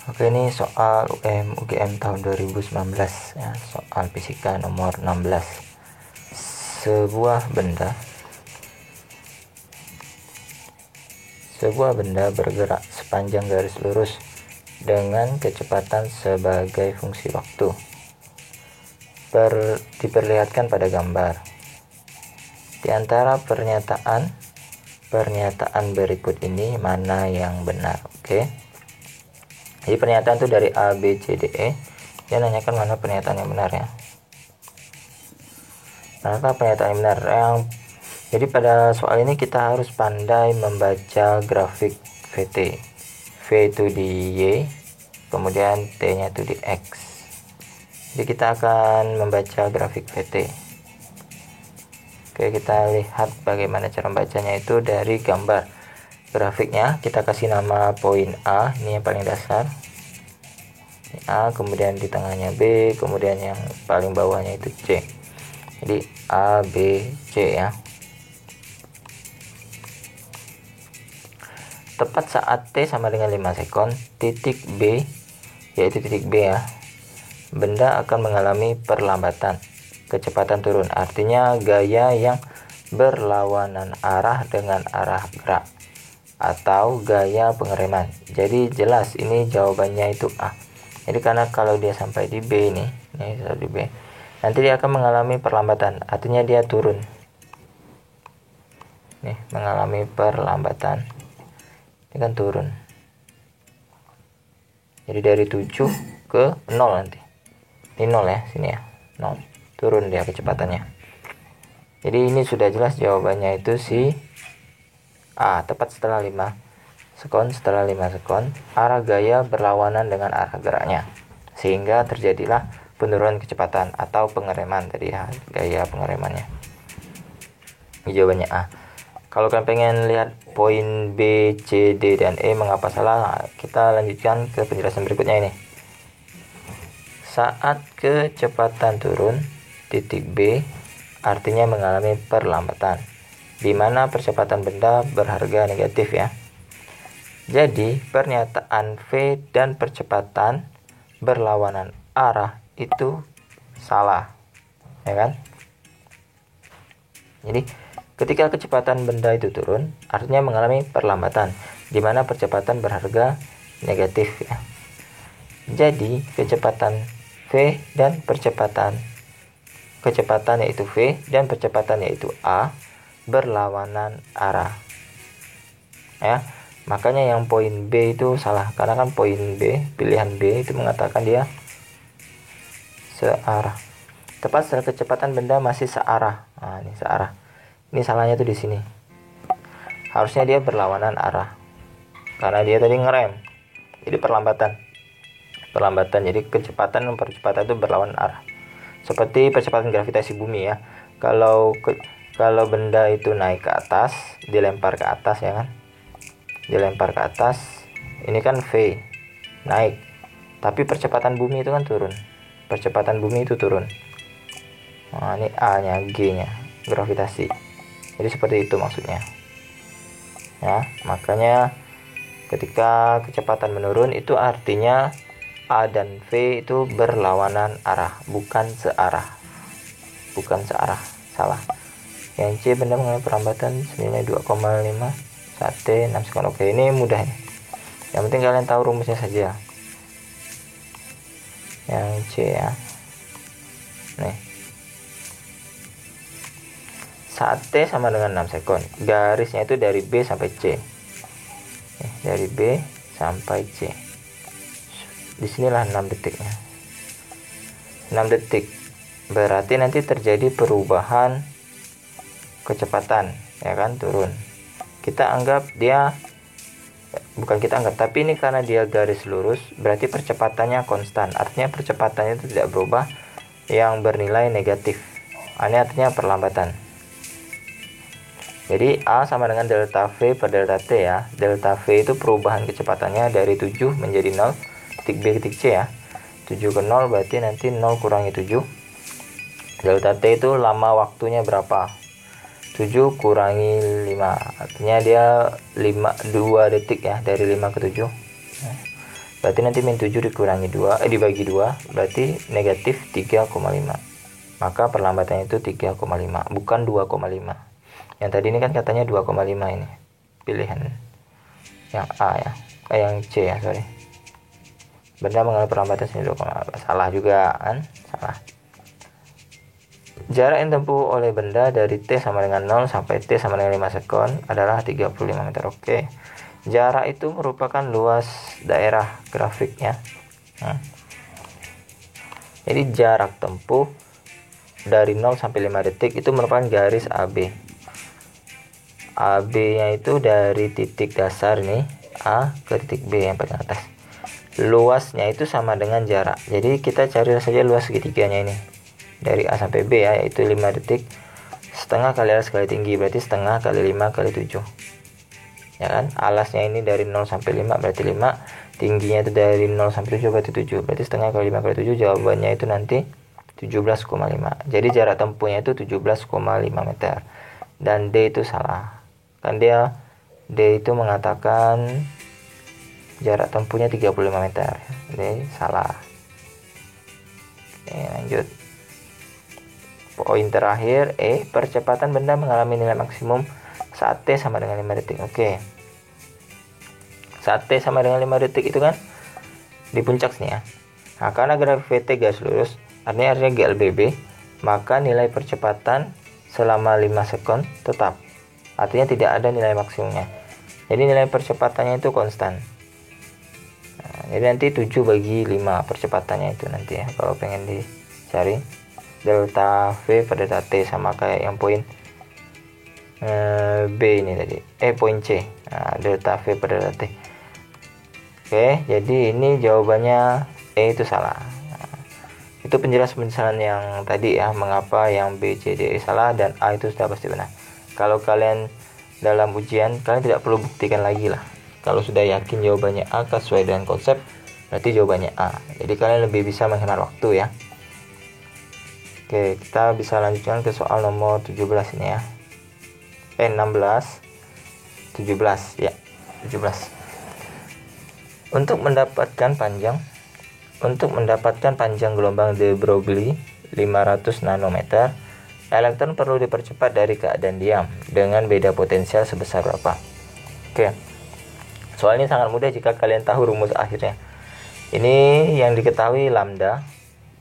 Oke, ini soal UGM tahun 2019 ya, soal fisika nomor 16. Sebuah benda bergerak sepanjang garis lurus dengan kecepatan sebagai fungsi waktu. Diperlihatkan pada gambar. Di antara pernyataan berikut ini mana yang benar? Oke. Jadi pernyataan itu dari A, B, C, D, E. Dia nanyakan mana pernyataan yang benar ya. Manakah pernyataan yang benar? Jadi pada soal ini kita harus pandai membaca grafik VT. V itu di Y, kemudian T-nya itu di X. Jadi kita akan membaca grafik VT. Oke, kita lihat bagaimana cara membacanya itu dari gambar. Grafiknya kita kasih nama poin A, ini yang paling dasar. Ini A, kemudian di tengahnya B, kemudian yang paling bawahnya itu C. Jadi A, B, C ya. Tepat saat T sama dengan 5 sekon, titik B, yaitu titik B ya, benda akan mengalami perlambatan, kecepatan turun. Artinya gaya yang berlawanan arah dengan arah gerak, atau gaya pengereman. Jadi jelas ini jawabannya itu A. Jadi karena kalau dia sampai di B ini di B, nanti dia akan mengalami perlambatan, artinya dia turun. Nih, mengalami perlambatan. Ini kan turun. Jadi dari 7 ke 0 nanti. Ini 0 ya, sini ya. 0. Turun dia kecepatannya. Jadi ini sudah jelas jawabannya itu si A. Tepat setelah 5 sekon, arah gaya berlawanan dengan arah geraknya, sehingga terjadilah penurunan kecepatan atau pengereman tadi ya, gaya pengeremannya. Ini jawabannya A. Kalau kalian pengen lihat poin B, C, D, dan E mengapa salah, kita lanjutkan ke penjelasan berikutnya ini. Saat kecepatan turun, titik B artinya mengalami perlambatan, di mana percepatan benda berharga negatif ya. Jadi pernyataan V dan percepatan berlawanan arah itu salah, ya kan? Jadi ketika kecepatan benda itu turun, artinya mengalami perlambatan, di mana percepatan berharga negatif ya. Jadi kecepatan V dan kecepatan yaitu V dan percepatan yaitu A berlawanan arah. Ya, makanya yang poin B itu salah, karena kan poin B, pilihan B itu mengatakan dia searah. Tepat saat kecepatan benda masih searah. Nah, ini searah. Ini salahnya tuh di sini. Harusnya dia berlawanan arah. Karena dia tadi ngerem. Jadi perlambatan. Jadi kecepatan dan percepatan itu berlawanan arah. Seperti percepatan gravitasi bumi ya. Kalau benda itu naik ke atas, dilempar ke atas ya kan. Dilempar ke atas, ini kan V, naik. Tapi percepatan bumi itu kan turun. Percepatan bumi itu turun. Nah, ini A-nya, G-nya, gravitasi. Jadi seperti itu maksudnya. Ya, makanya ketika kecepatan menurun itu artinya A dan V itu berlawanan arah, bukan searah. Salah. Yang C benda mengalami perlambatan senilai 2,5 saat T 6 sekon. Oke, ini mudah nih. Yang penting kalian tahu rumusnya saja. Yang C ya. Nih. Saat T sama dengan 6 sekon, garisnya itu dari B sampai C. Dari B sampai C. Disinilah 6 detiknya. 6 detik. Berarti nanti terjadi perubahan kecepatan, ya kan, turun. Tapi ini karena dia garis lurus, berarti percepatannya konstan. Artinya percepatannya itu tidak berubah, yang bernilai negatif. Ini artinya perlambatan. Jadi A sama dengan delta V per delta T ya. Delta V itu perubahan kecepatannya dari 7 menjadi 0, titik B titik C ya. 7 ke 0 berarti nanti 0 kurangi 7. Delta T itu lama waktunya berapa? 7 kurangi 5, artinya dia 2 detik ya, dari 5 ke 7. Berarti nanti min 7 dikurangi 2, dibagi 2, berarti negatif 3,5. Maka perlambatannya itu 3,5, bukan 2,5. Yang tadi ini kan katanya 2,5 ini. Pilihan yang A ya. Yang C ya, sorry. Benda mengalami perlambatan sini 2,5. Salah juga kan? Salah. Jarak yang ditempuh oleh benda dari T sama dengan 0 sampai T sama dengan 5 sekon adalah 35 meter. Oke. Jarak itu merupakan luas daerah grafiknya. Jadi jarak tempuh dari 0 sampai 5 detik itu merupakan garis AB. AB-nya itu dari titik dasar nih A ke titik B yang paling atas. Luasnya itu sama dengan jarak. Jadi kita cari saja luas segitiganya ini. Dari A sampai B ya, yaitu 5 detik. Setengah kali alas kali tinggi, berarti setengah kali 5 kali 7. Ya kan? Alasnya ini dari 0 sampai 5 berarti 5. Tingginya itu dari 0 sampai 7 berarti 7. Berarti setengah kali 5 kali 7, jawabannya itu nanti 17,5. Jadi jarak tempuhnya itu 17,5 meter. Dan D itu salah. Kan dia D itu mengatakan jarak tempuhnya 35 meter. D salah. Oke, lanjut. Poin terakhir E, percepatan benda mengalami nilai maksimum saat T sama dengan 5 detik. Oke. Saat T sama dengan 5 detik itu kan di puncak sini ya. Nah, karena grafik VT garis lurus, artinya GLBB, maka nilai percepatan selama 5 sekon tetap. Artinya tidak ada nilai maksimumnya. Jadi nilai percepatannya itu konstan. Nah, jadi nanti 7 bagi 5 percepatannya itu nanti ya, kalau pengen dicari. Delta V pada delta T sama kayak yang poin B ini tadi, poin C. Nah, delta V pada delta T. Oke, jadi ini jawabannya E itu salah. Nah, itu penjelasan yang tadi ya, mengapa yang B, C, D salah dan A itu sudah pasti benar. Kalau kalian dalam ujian, kalian tidak perlu buktikan lagi lah. Kalau sudah yakin jawabannya A sesuai dengan konsep, berarti jawabannya A. Jadi kalian lebih bisa menghemat waktu ya. Oke, kita bisa lanjutkan ke soal nomor 17 ini ya. 16 17 ya, 17. Untuk mendapatkan panjang gelombang de Broglie 500 nanometer, elektron perlu dipercepat dari keadaan diam dengan beda potensial sebesar berapa? Oke. Soal ini sangat mudah jika kalian tahu rumus akhirnya. Ini yang diketahui lambda.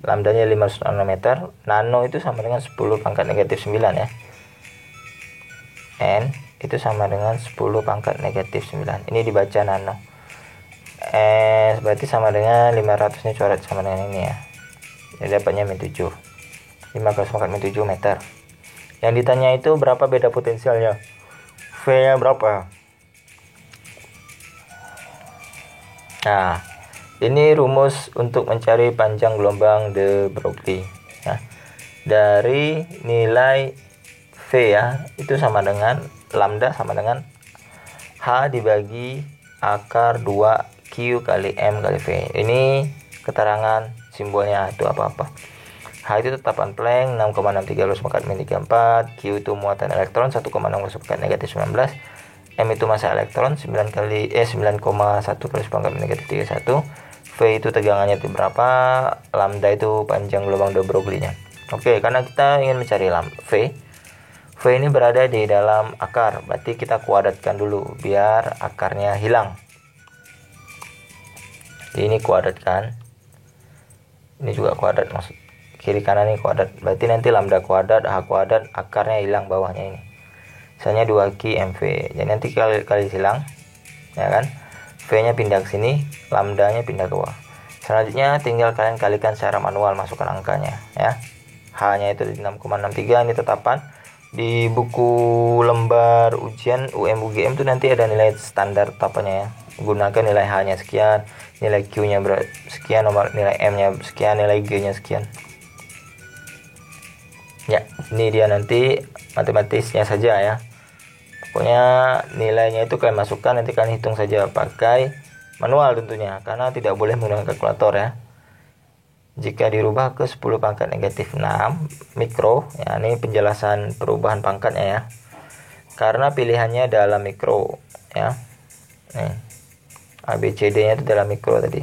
Lambdanya 500 nanometer. Nano itu sama dengan 10 pangkat negatif 9 ya. N itu sama dengan 10 pangkat negatif 9. Ini dibaca nano. S berarti sama dengan 500 nya coret sama dengan ini ya. Jadi dapatnya min 7. 5 kali pangkat min 7 meter. Yang ditanya itu berapa beda potensialnya? V-nya berapa? Nah, ini rumus untuk mencari panjang gelombang de Broglie ya. Dari nilai V ya, itu sama dengan lambda sama dengan H dibagi akar 2Q kali M kali V. Ini keterangan simbolnya itu apa-apa. H itu tetapan Planck 6,63 garis pangkat min 34, Q itu muatan elektron 1,6 garis pangkat negatif 19, M itu massa elektron 9,1 garis pangkat min negatif 31, V itu tegangannya itu berapa, lambda itu panjang gelombang de Broglie-nya. Oke, karena kita ingin mencari V ini berada di dalam akar, berarti kita kuadratkan dulu biar akarnya hilang. Ini kuadratkan, ini juga kuadrat, maksud kiri kanan ini kuadrat, berarti nanti lambda kuadrat H kuadrat, akarnya hilang bawahnya ini, misalnya 2Q MV. Jadi nanti kali hilang ya kan, V nya pindah ke sini, lambdanya pindah ke bawah. Selanjutnya tinggal kalian kalikan secara manual, masukkan angkanya ya. H nya itu 6,63, ini tetapan. Di buku lembar ujian UM-UGM itu nanti ada nilai standar tetapannya ya. Gunakan nilai H nya sekian, nilai Q nya sekian, nomor nilai M nya sekian, nilai G nya sekian ya. Ini dia nanti matematisnya saja ya. Pokoknya nilainya itu kalian masukkan, nanti kalian hitung saja pakai manual tentunya, karena tidak boleh menggunakan kalkulator ya. Jika dirubah ke 10 pangkat negatif 6 mikro ya, ini penjelasan perubahan pangkatnya ya, karena pilihannya dalam mikro ya. Nih, ABCD nya itu dalam mikro tadi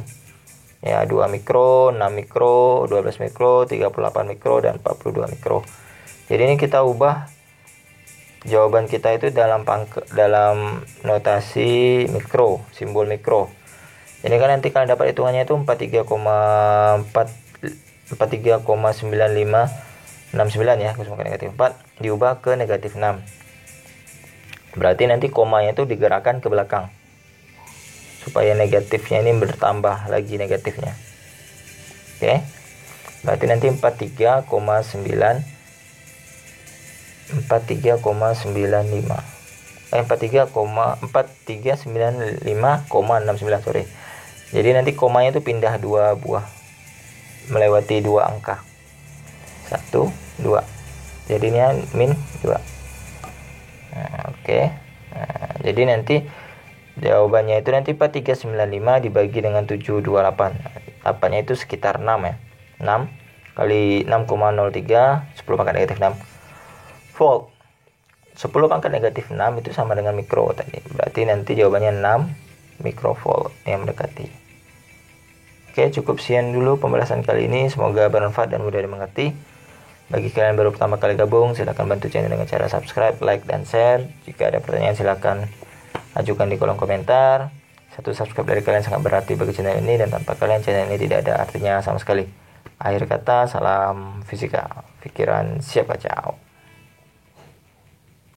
ya, 2 mikro, 6 mikro, 12 mikro, 38 mikro, dan 42 mikro. Jadi ini kita ubah jawaban kita itu dalam notasi mikro, simbol mikro. Jadi kan nanti kalian dapat hitungannya itu 43,9569 ya, kosong ke negatif 4 diubah ke negatif 6. Berarti nanti komanya itu digerakkan ke belakang supaya negatifnya ini bertambah lagi negatifnya. Oke. Berarti nanti 43,95,69, sorry. Jadi nanti komanya itu pindah 2 buah melewati 2 angka. 1, 2. Jadinya min 2. Oke. Jadi nanti jawabannya itu nanti 4395 dibagi dengan 728. 8-nya itu sekitar 6 ya. 6 kali 6,03, 10 pangkat negatif 6 volt. 10 pangkat negatif 6 itu sama dengan mikro tadi. Berarti nanti jawabannya 6 mikrovolt yang mendekati. Oke, cukup sekian dulu pembahasan kali ini. Semoga bermanfaat dan mudah dimengerti. Bagi kalian baru pertama kali gabung, silahkan bantu channel dengan cara subscribe, like, dan share. Jika ada pertanyaan silahkan ajukan di kolom komentar. Satu subscribe dari kalian sangat berarti bagi channel ini, dan tanpa kalian channel ini tidak ada artinya sama sekali. Akhir kata, salam fisika, pikiran siap kacau.